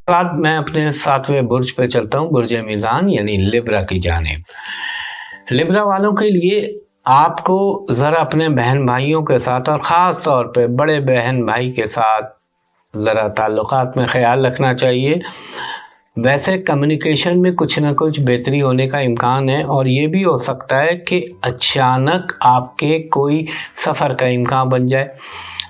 बाद मैं अपने 7वें बुर्ज पे चलता हूँ, बुर्ज मीज़ान यानी लिब्रा की जानिब। लिब्रा वालों के लिए आपको ज़रा अपने बहन भाइयों के साथ और ख़ास तौर पे बड़े बहन भाई के साथ ज़रा ताल्लुकात में ख़याल रखना चाहिए। वैसे कम्युनिकेशन में कुछ ना कुछ बेहतरी होने का इम्कान है, और ये भी हो सकता है कि अचानक आपके कोई सफ़र का इम्कान बन जाए।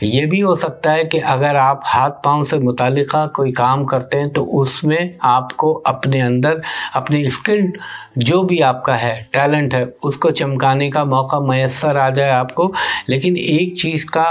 ये भी हो सकता है कि अगर आप हाथ पांव से मुतालिका कोई काम करते हैं तो उसमें आपको अपने अंदर अपनी स्किल जो भी आपका है, टैलेंट है, उसको चमकाने का मौका मैसर आ जाए आपको। लेकिन एक चीज़ का,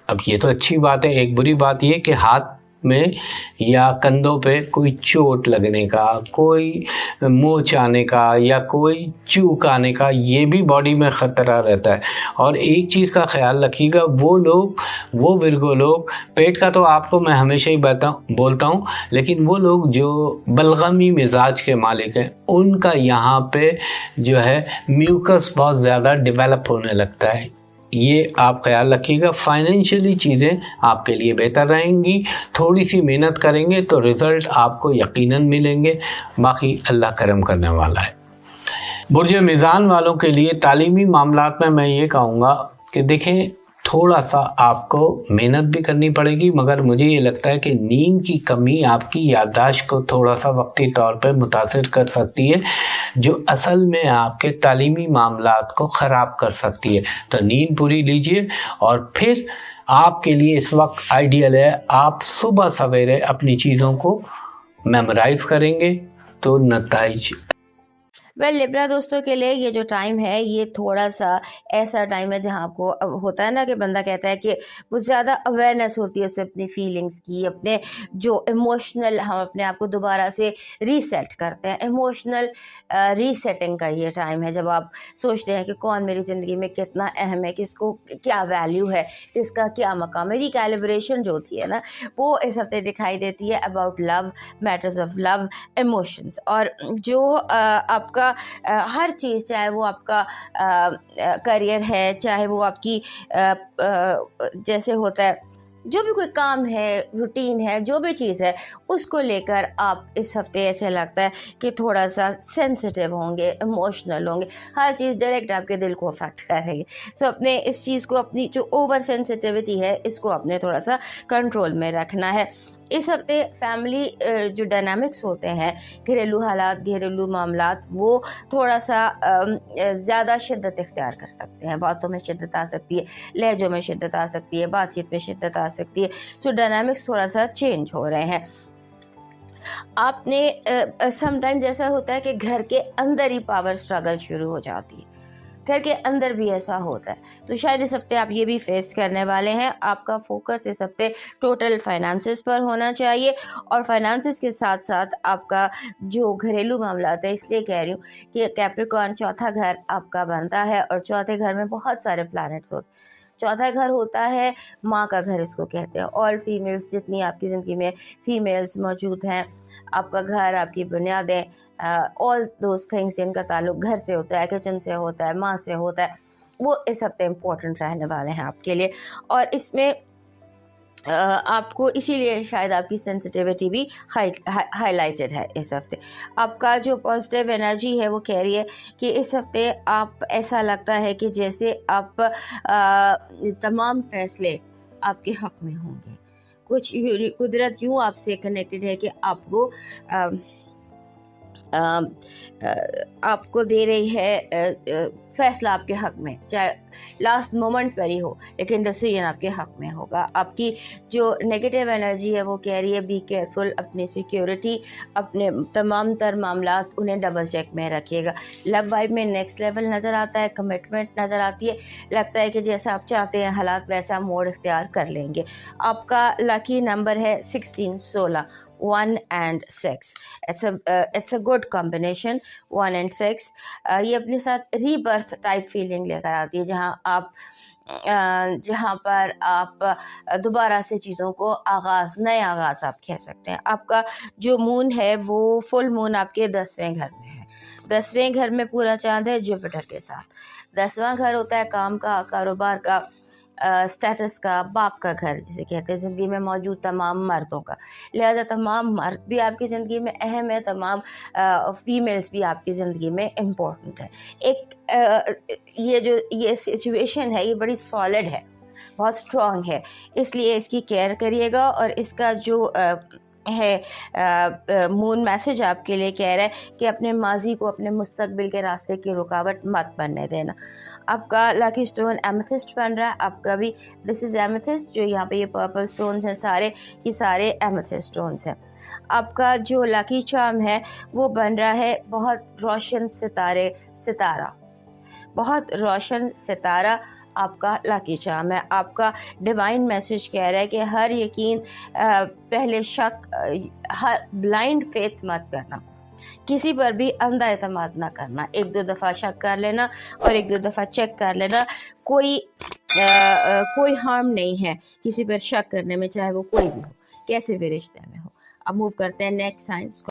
अब ये तो अच्छी बात है, एक बुरी बात ये कि हाथ में या कंधों पे कोई चोट लगने का, कोई मोच आने का या कोई चूक आने का, ये भी बॉडी में ख़तरा रहता है। और एक चीज़ का ख्याल रखिएगा, वो विर्गो लोग, पेट का तो आपको मैं हमेशा ही बोलता हूँ, लेकिन वो लोग जो बलगमी मिजाज के मालिक हैं, उनका यहाँ पे जो है म्यूकस बहुत ज़्यादा डेवलप होने लगता है। ये आप ख्याल रखिएगा। फाइनेंशियली चीज़ें आपके लिए बेहतर रहेंगी, थोड़ी सी मेहनत करेंगे तो रिज़ल्ट आपको यकीनन मिलेंगे, बाकी अल्लाह करम करने वाला है। बुर्ज मीज़ान वालों के लिए तालीमी मामलात में मैं ये कहूँगा कि देखें, थोड़ा सा आपको मेहनत भी करनी पड़ेगी, मगर मुझे ये लगता है कि नींद की कमी आपकी याददाश्त को थोड़ा सा वक्ती तौर पर मुतासिर कर सकती है, जो असल में आपके तालीमी मामलात को ख़राब कर सकती है। तो नींद पूरी लीजिए, और फिर आपके लिए इस वक्त आइडियल है, आप सुबह सवेरे अपनी चीज़ों को मेमोराइज़ करेंगे तो नताइज। लिब्रा दोस्तों के लिए ये जो टाइम है, ये थोड़ा सा ऐसा टाइम है जहाँ आपको अब होता है ना कि बंदा कहता है कि वो ज़्यादा अवेयरनेस होती है उससे अपनी फीलिंग्स की, अपने जो इमोशनल, हम अपने आप को दोबारा से रीसेट करते हैं। इमोशनल रीसेटिंग का ये टाइम है जब आप सोचते हैं कि कौन मेरी ज़िंदगी में कितना अहम है, किसको क्या वैल्यू है, किसका क्या मकाम है। रिकैलिब्रेशन जो होती है ना, वो इस हफ्ते दिखाई देती है about love, matters of love, emotions. और जो आपका हर चीज़, चाहे वो आपका करियर है, चाहे वो आपकी जैसे होता है, जो भी कोई काम है, रूटीन है, जो भी चीज़ है, उसको लेकर आप इस हफ्ते ऐसे लगता है कि थोड़ा सा सेंसिटिव होंगे, इमोशनल होंगे, हर चीज़ डायरेक्ट आपके दिल को अफेक्ट करेगी। सो अपने इस चीज़ को, अपनी जो ओवर सेंसिटिविटी है, इसको अपने थोड़ा सा कंट्रोल में रखना है। इस हफ्ते फैमिली जो डायनामिक्स होते हैं, घरेलू हालात, घरेलू मामलात, वो थोड़ा सा ज़्यादा शिद्दत इख्तियार कर सकते हैं। बातों में शिद्दत आ सकती है, लहजों में शिद्दत आ सकती है, बातचीत में शिद्दत आ सकती है। सो डायनामिक्स थोड़ा सा चेंज हो रहे हैं। आपने समटाइम्स ऐसा होता है कि घर के अंदर ही पावर स्ट्रगल शुरू हो जाती है, घर के अंदर भी ऐसा होता है। तो शायद इस हफ्ते आप ये भी फेस करने वाले हैं। आपका फोकस इस हफ्ते टोटल फाइनेंसेस पर होना चाहिए, और फाइनेंसेस के साथ साथ आपका जो घरेलू मामलात है, इसलिए कह रही हूँ कि कैप्रिकॉर्न चौथा घर आपका बनता है, और चौथे घर में बहुत सारे प्लैनेट्स होते हैं। चौथा घर होता है माँ का घर, इसको कहते हैं। ऑल फीमेल्स, जितनी आपकी ज़िंदगी में फीमेल्स मौजूद हैं, आपका घर, आपकी बुनियादें, ऑल दोज थिंग्स जिनका ताल्लुक घर से होता है, किचन से होता है, माँ से होता है, वो इस हफ्ते इम्पोर्टेंट रहने वाले हैं आपके लिए। और इसमें आपको इसीलिए शायद आपकी सेंसिटिविटी भी हाईलाइटेड है इस हफ्ते। आपका जो पॉजिटिव एनर्जी है वो कह रही है कि इस हफ्ते आप, ऐसा लगता है कि जैसे आप तमाम फैसले आपके हक में होंगे। कुछ कुदरत यूँ आपसे कनेक्टेड है कि आपको आपको दे रही है फैसला आपके हक में, चाहे लास्ट मोमेंट पर ही हो, लेकिन डिसीजन आपके हक में होगा। आपकी जो नेगेटिव एनर्जी है वो कह रही है बी केयरफुल, अपनी सिक्योरिटी, अपने तमाम तर मामलात, उन्हें डबल चेक में रखिएगा। लव वाइब में नेक्स्ट लेवल नज़र आता है, कमिटमेंट नज़र आती है, लगता है कि जैसा आप चाहते हैं हालात वैसा मोड़ इख्तियार कर लेंगे। आपका लकी नंबर है 16, 16, 1 and 6। It's a good combination, 1 and 6। ये अपने साथ रीबर्थ टाइप फीलिंग लेकर आती है, जहाँ पर आप दोबारा से चीज़ों को नए आगाज़ आप कह सकते हैं। आपका जो मून है वो फुल मून आपके 10वें घर में है। 10वें घर में पूरा चांद है जुपिटर के साथ। 10वां घर होता है काम का, कारोबार का, स्टेटस का, बाप का घर जिसे कहते हैं, ज़िंदगी में मौजूद तमाम मर्दों का। लिहाजा तमाम मर्द भी आपकी ज़िंदगी में अहम है, तमाम फीमेल्स भी आपकी ज़िंदगी में इम्पोर्टेंट है। ये सिचुएशन है, ये बड़ी सॉलिड है, बहुत स्ट्रॉन्ग है, इसलिए इसकी केयर करिएगा। और इसका जो मून मैसेज आपके लिए कह रहा है कि अपने माजी को अपने मुस्तकबिल के रास्ते की रुकावट मत बनने देना। आपका लकी स्टोन एमेथिस्ट बन रहा है, आपका भी दिस इज़ एमेथिस्ट, जो यहाँ पे ये पर्पल स्टोन्स हैं सारे, ये सारे एमेथिस्ट स्टोन्स हैं। आपका जो लकी चार्म है वो बन रहा है बहुत रोशन सितारा, बहुत रोशन सितारा आपका लकी चार्म है। आपका डिवाइन मैसेज कह रहा है कि हर यकीन पहले शक, हर ब्लाइंड फेथ मत करना, किसी पर भी अंधा एतमाद ना करना। 1-2 दफ़ा शक कर लेना और 1-2 दफ़ा चेक कर लेना, कोई हार्म नहीं है किसी पर शक करने में, चाहे वो कोई भी हो, कैसे भी रिश्ते में हो। अब मूव करते हैं नेक्स्ट साइंस।